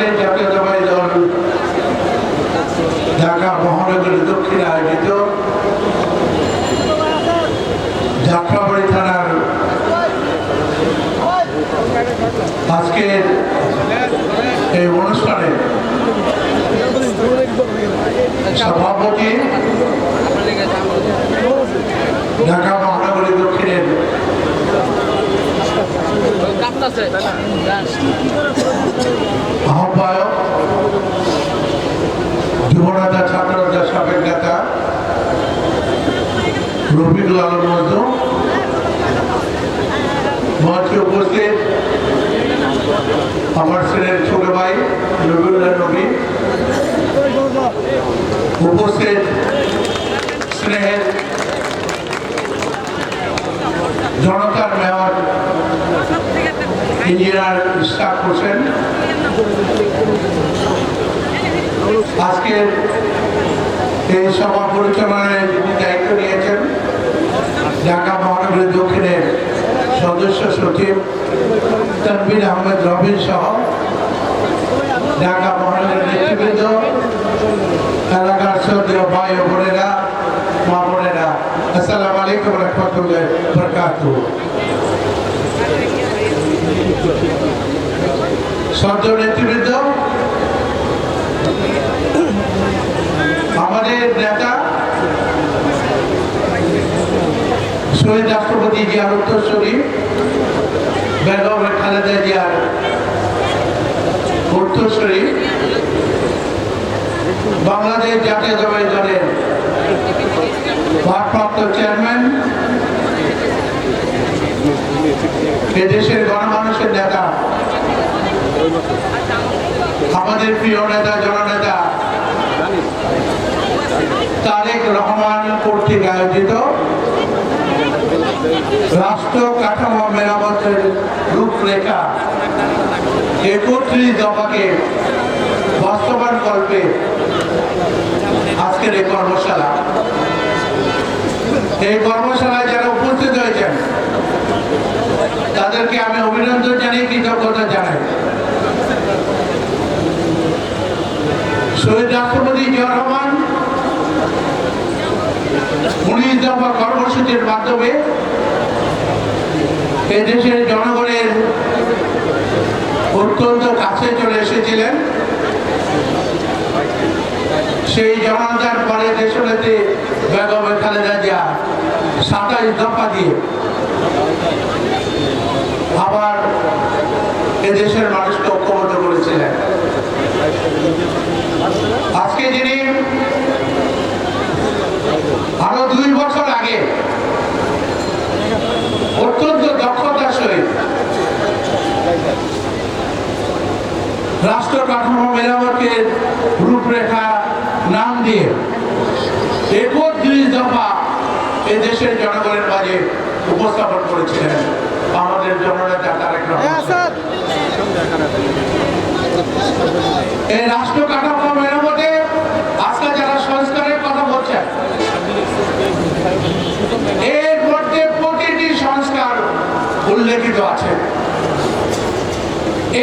বাংলাদেশ জাতীয়তাবাদী দল ঢাকা মহানগরী দক্ষিণে আয়োজিত যাত্রাবাড়ি থানার আজকের এই অনুষ্ঠানে সভাপতি ঢাকা মহানগরী দক্ষিণের আহ্বায়ক যুবনেতা ছাত্রনেতা সাবেক নেতা রফিকুল আলম মজনু, মঞ্চে উপস্থিত আমার ছেলের ছোট ভাই রবিউল্লাহ নবী, উপস্থিত স্নেহের জনতার মেয়র ইঞ্জিনিয়ার ইশরাক হোসেন, আজকের এই সভা পরিচালনায় যিনি দায়িত্ব নিয়েছেন ঢাকা মহানগরী দক্ষিণের সদস্য সচিব তানভীর আহমেদ রবিন সহ ঢাকা মহানগরীর নেতৃবৃন্দ, এলাকার শ্রদ্ধেয় ভাই ও বোনেরা, মা বোনেরা, আসসালামু আলাইকুম ওয়া রাহমাতুল্লাহি ওয়া বারাকাতুহু। শ্রদ্ধেয় নেতৃবৃন্দ, আমাদের নেতা শহীদ রাষ্ট্রপতি জিয়ার উত্তরসূরি বেগম খালেদা জিয়ার উত্তরসূরি বাংলাদেশ জাতীয়তাবাদী দলের ভারপ্রাপ্ত চেয়ারম্যান, এদেশের গণমানুষের নেতা, আমাদের প্রিয় নেতা জননেতা তারেক রহমান কর্তৃক আয়োজিত রাষ্ট্র কাঠামো মেরামতের রূপরেখা ৩১ দফাকে বাস্তবায়ন করবে আজকের এই কর্মশালা। এই কর্মশালায় যারা উপস্থিত হয়েছেন তাদেরকে আমি অভিনন্দন জানিয়ে কৃতজ্ঞতা জানাই। শহীদ রাষ্ট্রপতি জিয়াউর রহমান ১৯ দফা কর্মসূচির মাধ্যমে এদেশের জনগণের অত্যন্ত কাছে চলে এসেছিলেন। সেই জনতার পরে দেশনেত্রী বেগম খালেদা জিয়া ২৭ দফা দিয়ে আবার এদেশের মানুষকে ঐক্যবদ্ধ করেছিলেন। আজকে যিনি আরো ২ বছর আগে অত্যন্ত দক্ষতার সহিত রাষ্ট্র কাঠামো মেরামতের রূপরেখা নাম দিয়ে ৩১ দফা এদেশের জনগণের মাঝে উপস্থাপন করেছিলেন আমাদের জননেতা তারেক রহমান। এই রাষ্ট্র কাঠামো মেরামতে আজকে যারা সংস্কারের কথা বলছেন এর মধ্যে প্রতিটি সংস্কার উল্লেখিত আছে,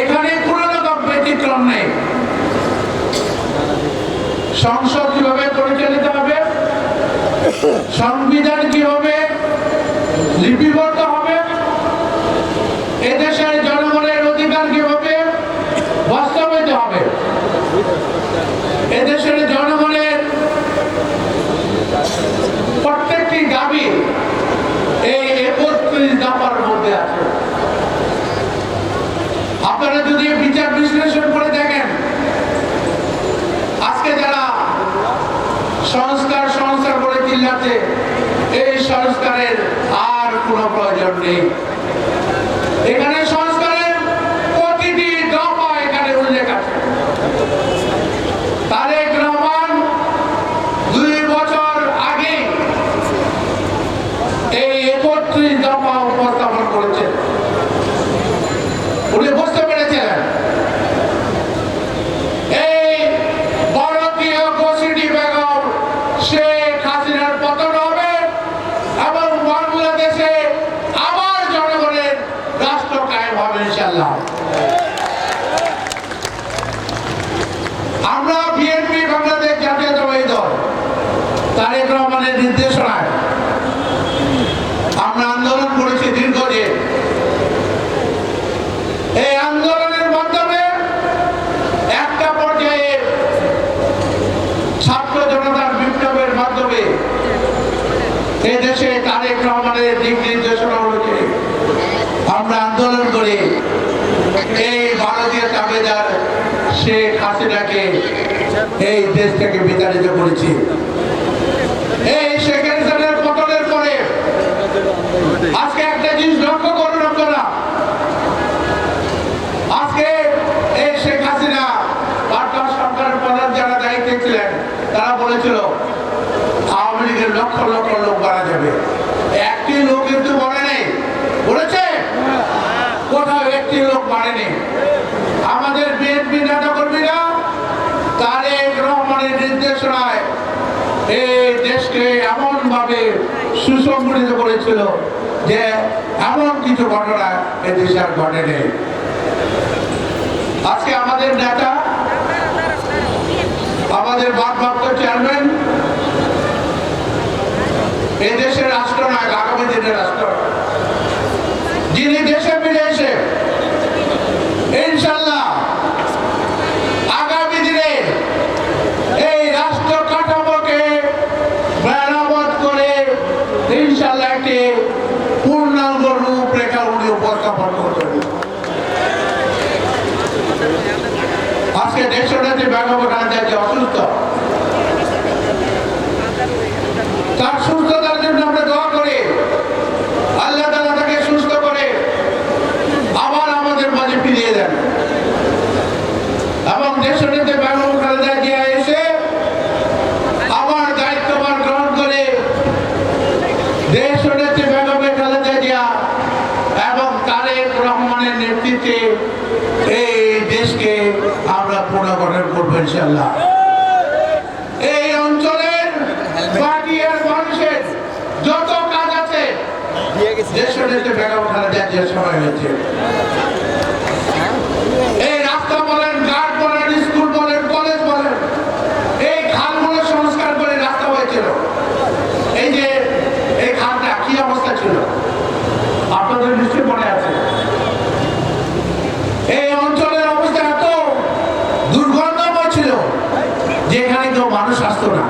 এখানে কোনো রকম ব্যতিক্রম নেই। সংসদ কিভাবে পরিচালিত হবে, সংবিধান কিভাবে লিপিবদ্ধ হবে, এদেশের জনগণের অধিকার কিভাবে বাস্তবায়িত হবে, এদেশের জনগণের প্রত্যেকটি দাবি এই ৩১ দফার মধ্যে আছে। আপনারা যদি বিচার বিশ্লেষণ করে দেখেন আজকে যারা সংস্কার করে চিল্লাচ্ছে, এই সংস্কারের আর কোনো প্রয়োজন নেই। এখানে সংস্কারের প্রতিটি দফা এখানে উল্লেখ আছে। তারেক রহমান ২ বছর আগে এই ৩১ দফা উপস্থাপন করেছেন। উনি বুঝতে পেরেছিলেন এই ভারতীয় গোষ্ঠী বেগম শেখ হাসিনার পতন হবে এবং বাংলাদেশে আবার জনগণের রাষ্ট্র কায়েম হবে ইনশাআল্লাহ। তারেক রহমানের নির্দেশনায় আমরা আন্দোলন করেছি দীর্ঘদিন। এই আন্দোলনের মাধ্যমে একটা পর্যায়ে ছাত্র জনতার বিপ্লবের মাধ্যমে এই দেশে তারেক রহমানের দিক নির্দেশনা হয়েছে। আমরা আন্দোলন করে এই ভারতীয় তাবেদার শেখ হাসিনাকে এই দেশ থেকে বিতাড়িত করেছি। এই শেখ হাসিনার পতনের পরে আজকে একটা জিনিস লক্ষ্য করুন আপনারা, আজকে এই শেখ হাসিনা বারবার সরকারের প্রধান যারা দায়িত্বে ছিলেন তারা বলেছিল আওয়ামী লীগের লক্ষ লক্ষ লোক মারা যাবে। একটি লোক কিন্তু মরে নেই, বলেছে কোথাও একটি লোক মারেনি। আমাদের বিএনপি নেতা কর্মীরা তারেক রহমানের নির্দেশনায় এই দেশকে এমন ভাবে সুসংগঠিত করেছিল যে এমন কিছু ঘটনা এ দেশে আর ঘটেনি। আজকে আমাদের নেতা, আমাদের ভারপ্রাপ্ত চেয়ারম্যান এই দেশের রাষ্ট্রনায়ক, আগামী দিনের রাষ্ট্র, যিনি দেশে ফিরে এসে ইনশাল্লাহ আগামী দিনে এই রাষ্ট্র কাঠামোকে মেরামত করে ইনশাল্লাহ একটি পূর্ণাঙ্গ রূপরেখা উনি উপস্থাপন করবেন। আজকে দেশের নেত্রী বেগম খালেদা জিয়া অসুস্থ, তার সুস্থতার জন্য আমরা দোয়া করি আল্লাহ তাআলা তাকে সুস্থ করে আবার আমাদের মাঝে ফিরিয়ে দেন এবং দেশের নেত্রী বেগম খালেদা জিয়া এসে আবার দায়িত্বভার গ্রহণ করে দেশের নেত্রী বেগম খালেদা জিয়া এবং তারেক রহমানের নেতৃত্বে এই দেশকে আমরা পুনর্গঠন করবো ইনশাআল্লাহ। এই অঞ্চলের বাগিয়ার মানুষের যত কাজ আছে দেশের নেত্রী বেগম খালেদা জিয়ার সময় হয়েছে। এই রাস্তা বলেন, ঘাট বলেন, স্কুল বলেন, কলেজ বলেন, এই খালগুলো সংস্কার করে রাস্তা হয়েছিল। এই যে এই খালটা কি অবস্থা ছিল আপনাদের নিশ্চয়ই মনে আছে। এই অঞ্চলের অবস্থা এত দুর্গন্ধময় ছিল যেখানে কেউ মানুষ আসতো না।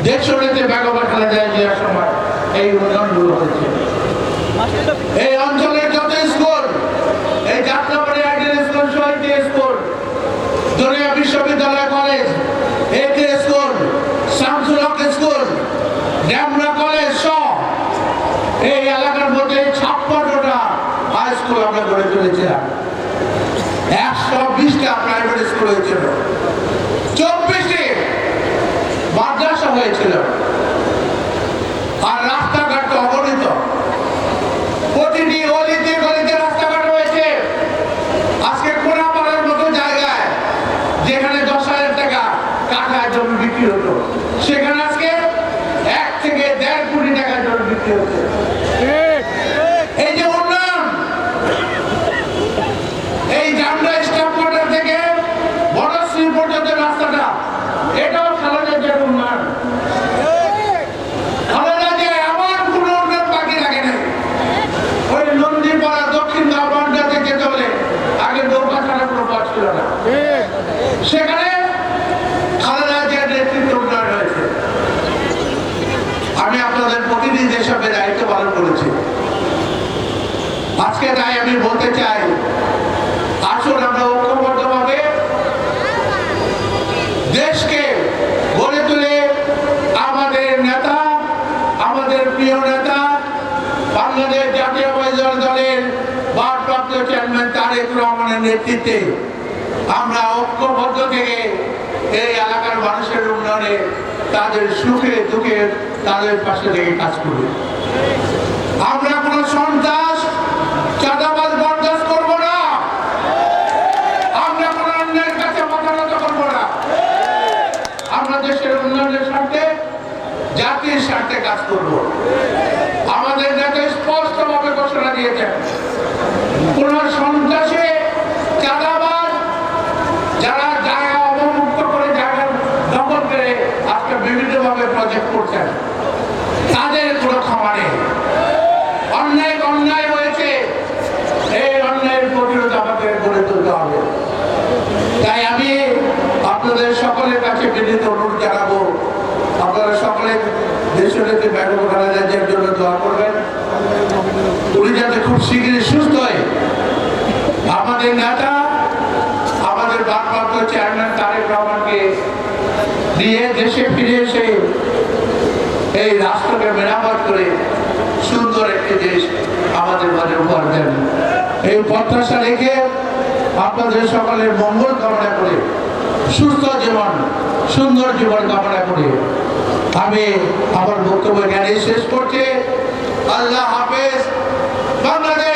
দেশের নেত্রী বেগম খালেদা জিয়ার সময় এই উন্নয়নগুলো হয়েছে। এই অঞ্চলের যত স্কুল, এই যাত্রাবাড়ি আইডিয়াল স্কুল, শহীদ স্কুল, দরিয়া বিশ্ববিদ্যালয় কলেজ, একে স্কুল, শামসুল হক স্কুল, ড্যামরা কলেজ সহ এই এলাকার মধ্যে 56টা হাই স্কুল আমরা গড়ে তুলেছিলাম। 120টা প্রাইভেট স্কুল হয়েছিল, 24টি মাদ্রাসা হয়েছিল, আর রাস্তাঘাট অগণিত। প্রতিটি অলিতে গলিতে রাস্তাঘাট হয়েছে। আজকে কোনাপাড়ার মতো জায়গায় যেখানে 10,000 টাকা কাঠা জমি বিক্রি হতো, সেখানে আজকে 1 থেকে 1.5 কোটি টাকা জমি বিক্রি হচ্ছে। এই যে উন্নয়ন, এই জামরা স্টাফ কোয়ার্টার থেকে বড়শ্রী পর্যন্ত রাস্তাটা, এটাও খালেদা জিয়ার উন্নয়ন। খালেদা জিয়া এমন কোন উন্নয়ন বাকি রাখে নাই। ওই নন্দীপাড়া দক্ষিণ গাঁওবান্ডাতে যেতে হলে আগে নৌকা ছাড়া কোনো পথ ছিল না, সেখানে খালেদা জিয়ার নেতৃত্বে উন্নয়ন হয়েছে। আমি আপনাদের প্রতিনিধি হিসাবে দায়িত্ব পালন করেছি। আজকে তাই আমি বলতে চাই, আসুন আমরা ঐক্যবদ্ধভাবে দেশকে গড়ে তুলে আমাদের নেতা, আমাদের প্রিয় নেতা, বাংলাদেশ জাতীয়তাবাদী দলের ভারপ্রাপ্ত চেয়ারম্যান তারেক রহমানের নেতৃত্বে আমরা ঐক্যবদ্ধ থেকে এই এলাকার মানুষের উন্নয়নে, তাদের সুখে দুঃখে তাদের পাশে থেকে কাজ করি। আমরা কোনো সন্ত্রাস, চাঁদাবাজ বরদাস্ত করবো না। আমরা কোনো অন্যের কাছে মাথা নত করবো না। আমরা দেশের উন্নয়নের স্বার্থে, জাতির স্বার্থে কাজ করব। আমাদের নেতা স্পষ্টভাবে ঘোষণা দিয়েছেন, কোন সন্ত্রাসে, চাঁদাবাজ, যারা জায়গা অবমুক্ত করে, জায়গা দখল করে আজকে বিভিন্নভাবে এর প্রতিরোধ আমাদের গড়ে তুলতে হবে। তাই আমি আপনাদের সকলের কাছে বিনীত অনুরোধ জানাবো, আপনারা সকলে দেশনেত্রী বেগম খালেদা জিয়ার জন্য দোয়া করবেন। উনি যাতে খুব শীঘ্রই সুস্থ হয়। আমাদের নেতা, আমাদের ভারপ্রাপ্ত চেয়ারম্যান তারেক রহমানকে নিয়ে দেশে ফিরে এসে এই রাষ্ট্রকে মেরামত করে সুন্দর একটি দেশ আমাদের মাঝে উপহার দেন, এই প্রত্যাশা রেখে আপনাদের সকলের মঙ্গল কামনা করে, সুস্থ জীবন, সুন্দর জীবন কামনা করে আমি আমার বক্তব্য এখানে শেষ করছি। আল্লাহ হাফেজ। বাংলাদেশ।